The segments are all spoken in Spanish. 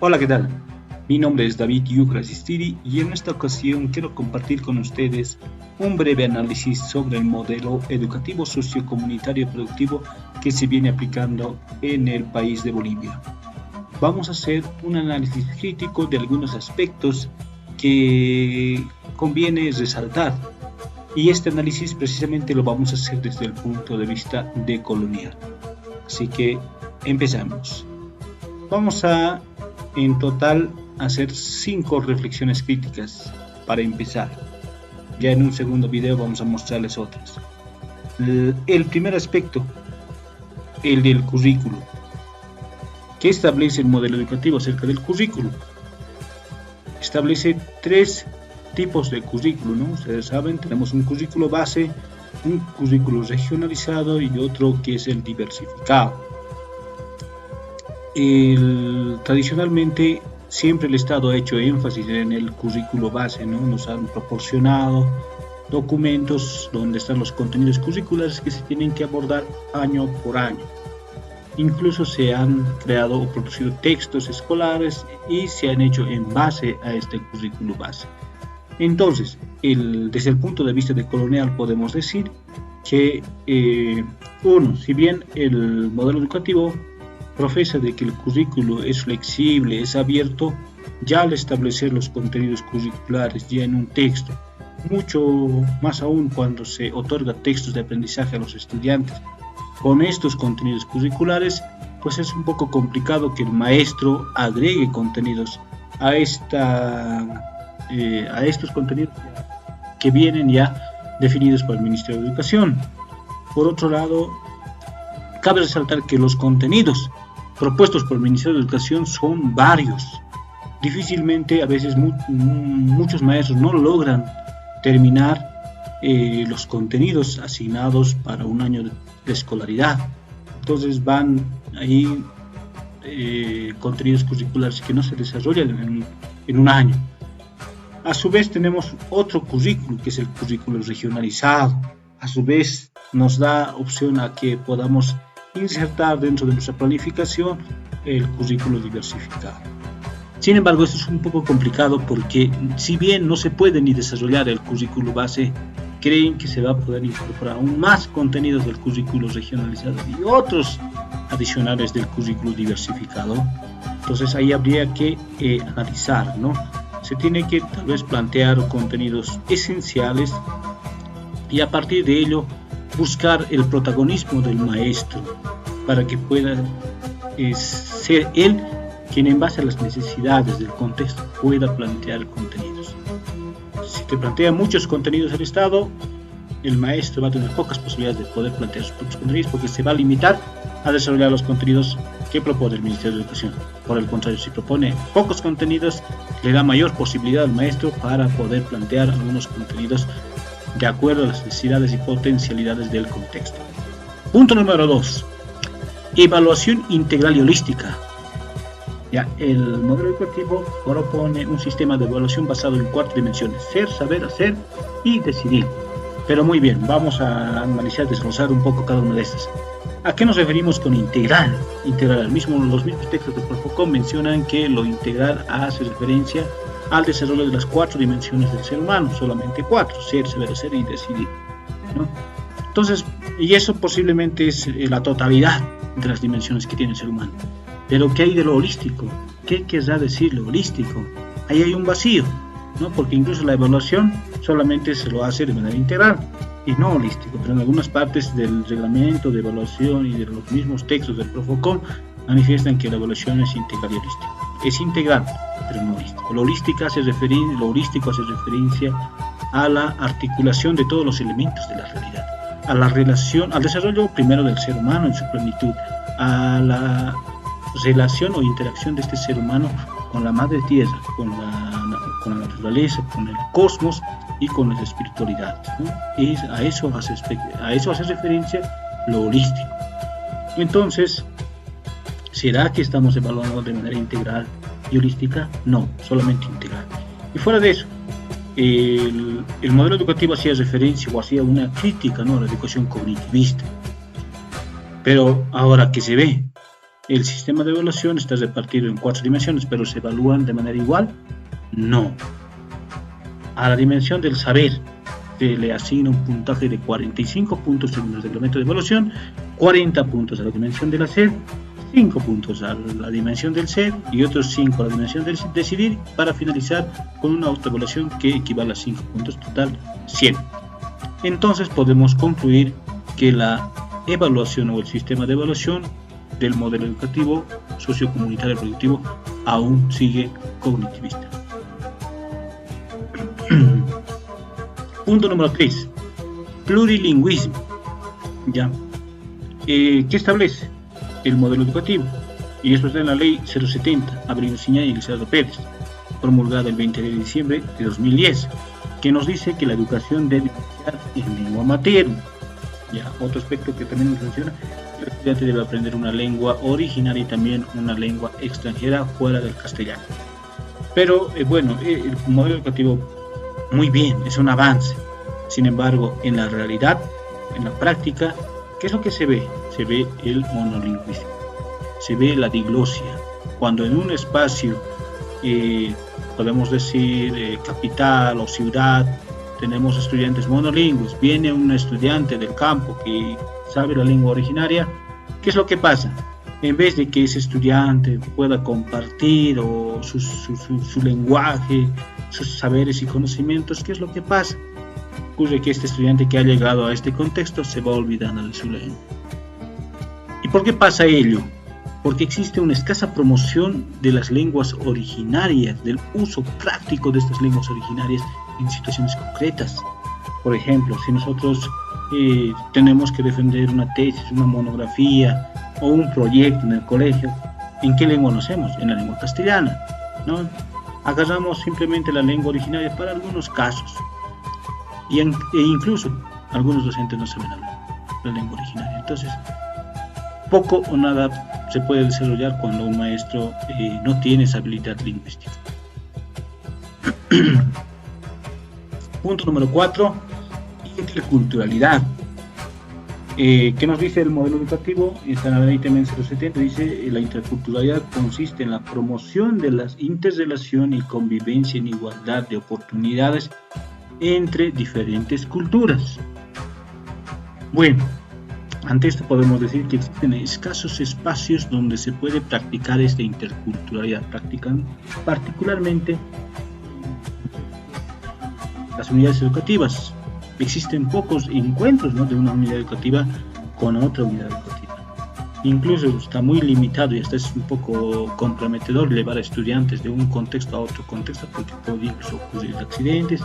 Hola, ¿qué tal? Mi nombre es David Yucra Sistiri y en esta ocasión quiero compartir con ustedes un breve análisis sobre el modelo educativo sociocomunitario productivo que se viene aplicando en el país de Bolivia. Vamos a hacer un análisis crítico de algunos aspectos que conviene resaltar, y este análisis precisamente lo vamos a hacer desde el punto de vista decolonial. Así que empezamos. Vamos a en total hacer 5 reflexiones críticas para empezar. Ya en un segundo video vamos a mostrarles otras. El primer aspecto, el del currículo. ¿Qué establece el modelo educativo acerca del currículo? Establece 3 tipos de currículo, ¿no? Ustedes saben, tenemos un currículo base, un currículo regionalizado y otro que es el diversificado. Tradicionalmente siempre el Estado ha hecho énfasis en el currículo base, ¿no? Nos han proporcionado documentos donde están los contenidos curriculares que se tienen que abordar año por año. Incluso se han creado o producido textos escolares y se han hecho en base a este currículo base. Entonces, desde el punto de vista decolonial podemos decir que, si bien el modelo educativo profesa de que el currículo es flexible, es abierto, ya al establecer los contenidos curriculares ya en un texto, mucho más aún cuando se otorga textos de aprendizaje a los estudiantes con estos contenidos curriculares, pues es un poco complicado que el maestro agregue contenidos a estos contenidos que vienen ya definidos por el Ministerio de Educación. Por otro lado, cabe resaltar que los contenidos propuestos por el Ministerio de Educación son varios. Difícilmente, a veces muchos maestros no logran terminar los contenidos asignados para un año de escolaridad. Entonces van ahí contenidos curriculares que no se desarrollan en un año. A su vez tenemos otro currículo, que es el currículo regionalizado. A su vez nos da opción a que podamos insertar dentro de nuestra planificación el currículo diversificado. Sin embargo, esto es un poco complicado porque si bien no se puede ni desarrollar el currículo base, creen que se va a poder incorporar aún más contenidos del currículo regionalizado y otros adicionales del currículo diversificado. Entonces ahí habría que analizar, ¿no? Se tiene que tal vez plantear contenidos esenciales y a partir de ello buscar el protagonismo del maestro para que pueda ser él quien en base a las necesidades del contexto pueda plantear contenidos. Si te plantea muchos contenidos el Estado, el maestro va a tener pocas posibilidades de poder plantear sus propios contenidos porque se va a limitar a desarrollar los contenidos que propone el Ministerio de Educación. Por el contrario, si propone pocos contenidos, le da mayor posibilidad al maestro para poder plantear algunos contenidos de acuerdo a las necesidades y potencialidades del contexto. Punto número 2. Evaluación integral y holística. El modelo educativo propone un sistema de evaluación basado en 4 dimensiones: ser, saber, hacer y decidir. Pero muy bien, vamos a analizar, desglosar un poco cada una de estas. ¿A qué nos referimos con integral? Los mismos textos de Profocom mencionan que lo integral hace referencia al desarrollo de las 4 dimensiones del ser humano, solamente 4: ser, saber, hacer y decidir, ¿no? Entonces, y eso posiblemente es la totalidad de las dimensiones que tiene el ser humano. Pero ¿qué hay de lo holístico? ¿Qué querrá decir lo holístico? Ahí hay un vacío, ¿no? Porque incluso la evaluación solamente se lo hace de manera integral y no holístico, pero en algunas partes del reglamento de evaluación y de los mismos textos del Profocom manifiestan que la evaluación es integral y holística. Es integral, pero no holístico. Lo holístico hace referencia a la articulación de todos los elementos de la realidad, a la relación, al desarrollo primero del ser humano en su plenitud, a la relación o interacción de este ser humano con la madre tierra, con la naturaleza, con el cosmos y con las espiritualidades, ¿no? Y a eso hace referencia lo holístico. Entonces, ¿será que estamos evaluando de manera integral y holística? No, solamente integral. Y fuera de eso, el modelo educativo hacía referencia o hacía una crítica, ¿no?, a la educación cognitivista. Pero ahora que se ve ¿El sistema de evaluación está repartido en 4 dimensiones, pero se evalúan de manera igual? No. A la dimensión del saber se le asigna un puntaje de 45 puntos según el reglamento de evaluación, 40 puntos a la dimensión del hacer, 5 puntos a la dimensión del ser y otros 5 a la dimensión del decidir, para finalizar con una autoevaluación que equivale a 5 puntos, total 100. Entonces podemos concluir que la evaluación o el sistema de evaluación del modelo educativo sociocomunitario productivo aún sigue cognitivista. Punto número 3. Plurilingüismo. ¿Ya? ¿Qué establece el modelo educativo? Y esto está en la ley 070, Avelino Siñay y Lizardo Pérez, promulgada el 20 de diciembre de 2010, que nos dice que la educación debe iniciar en lengua materna. Ya, otro aspecto que también nos menciona, el estudiante debe aprender una lengua originaria y también una lengua extranjera fuera del castellano. Pero bueno, el modelo educativo, muy bien, es un avance. Sin embargo, en la realidad, en la práctica, ¿qué es lo que se ve? Se ve el monolingüismo, se ve la diglosia. Cuando en un espacio, podemos decir capital o ciudad, tenemos estudiantes monolingües, viene un estudiante del campo que sabe la lengua originaria, ¿qué es lo que pasa? En vez de que ese estudiante pueda compartir su lenguaje, sus saberes y conocimientos, ¿qué es lo que pasa? Ocurre que este estudiante que ha llegado a este contexto se va olvidando de su lengua. ¿Y por qué pasa ello? Porque existe una escasa promoción de las lenguas originarias, del uso práctico de estas lenguas originarias en situaciones concretas. Por ejemplo, si nosotros tenemos que defender una tesis, una monografía o un proyecto en el colegio, ¿en qué lengua lo hacemos? En la lengua castellana, ¿no? Agarramos simplemente la lengua originaria para algunos casos, e incluso algunos docentes no saben hablar la lengua originaria. Entonces, poco o nada se puede desarrollar cuando un maestro no tiene esa habilidad lingüística. Punto número 4, interculturalidad. ¿Qué nos dice el modelo educativo? Está en la ley también 070, dice: la interculturalidad consiste en la promoción de la interrelación y convivencia en igualdad de oportunidades entre diferentes culturas. Bueno, ante esto podemos decir que existen escasos espacios donde se puede practicar esta interculturalidad, particularmente las unidades educativas. Existen pocos encuentros, ¿no?, de una unidad educativa con otra unidad educativa. Incluso está muy limitado y hasta es un poco comprometedor llevar a estudiantes de un contexto a otro contexto, porque puede incluso ocurrir accidentes.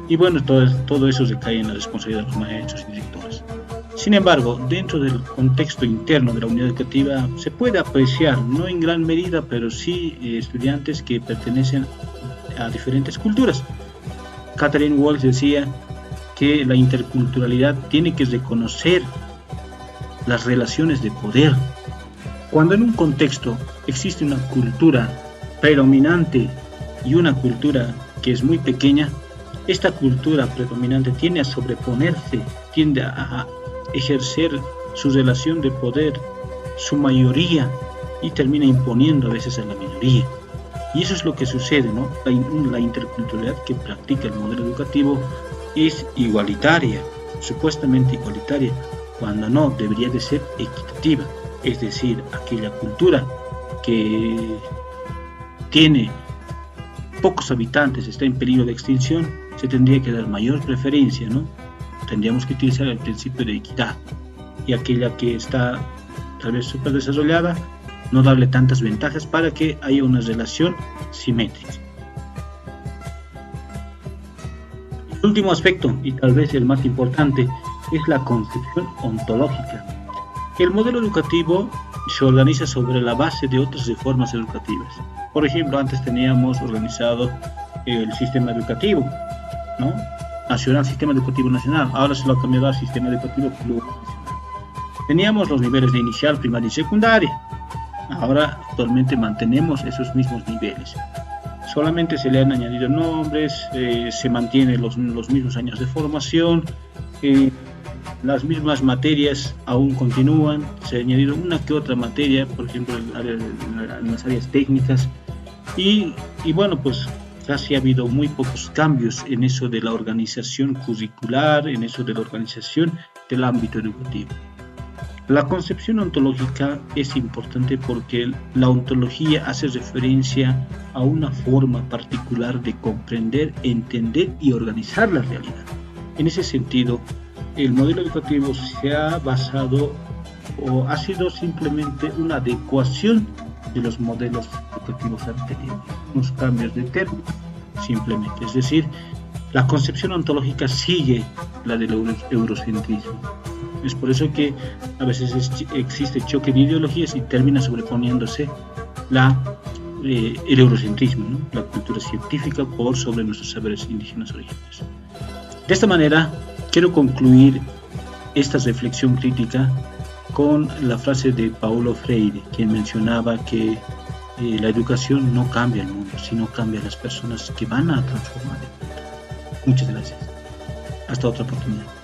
Y bueno, todo eso recae en la responsabilidad de los maestros y directores. Sin embargo, dentro del contexto interno de la unidad educativa se puede apreciar, no en gran medida, pero sí estudiantes que pertenecen a diferentes culturas. Catherine Walsh decía que la interculturalidad tiene que reconocer las relaciones de poder. Cuando en un contexto existe una cultura predominante y una cultura que es muy pequeña, esta cultura predominante tiende a sobreponerse, tiende a ejercer su relación de poder, su mayoría, y termina imponiendo a veces a la minoría. Y eso es lo que sucede, ¿no? La interculturalidad que practica el modelo educativo es igualitaria, supuestamente igualitaria, cuando no, debería de ser equitativa. Es decir, aquella cultura que tiene pocos habitantes, está en peligro de extinción, se tendría que dar mayor preferencia, ¿no? Tendríamos que utilizar el principio de equidad, y aquella que está tal vez súper desarrollada, no darle tantas ventajas para que haya una relación simétrica. El último aspecto, y tal vez el más importante, es la concepción ontológica. El modelo educativo se organiza sobre la base de otras reformas educativas. Por ejemplo, antes teníamos organizado el sistema educativo, ¿no?, nacional, sistema educativo nacional. Ahora se lo ha cambiado al sistema educativo plurinacional. Teníamos los niveles de inicial, primaria y secundaria. Ahora actualmente mantenemos esos mismos niveles. Solamente se le han añadido nombres, se mantienen los mismos años de formación, las mismas materias aún continúan, se ha añadido una que otra materia, por ejemplo en las áreas técnicas, y bueno, pues casi ha habido muy pocos cambios en eso de la organización curricular, en eso de la organización del ámbito educativo. La concepción ontológica es importante porque la ontología hace referencia a una forma particular de comprender, entender y organizar la realidad. En ese sentido, el modelo educativo se ha basado o ha sido simplemente una adecuación de los modelos educativos anteriores, unos cambios de término simplemente. Es decir, la concepción ontológica sigue la del eurocentrismo. Es por eso que a veces existe choque de ideologías y termina sobreponiéndose el eurocentrismo, ¿no? La cultura científica por sobre nuestros saberes indígenas originarios. De esta manera, quiero concluir esta reflexión crítica con la frase de Paulo Freire, quien mencionaba que la educación no cambia el mundo, sino cambia a las personas que van a transformar el mundo. Muchas gracias. Hasta otra oportunidad.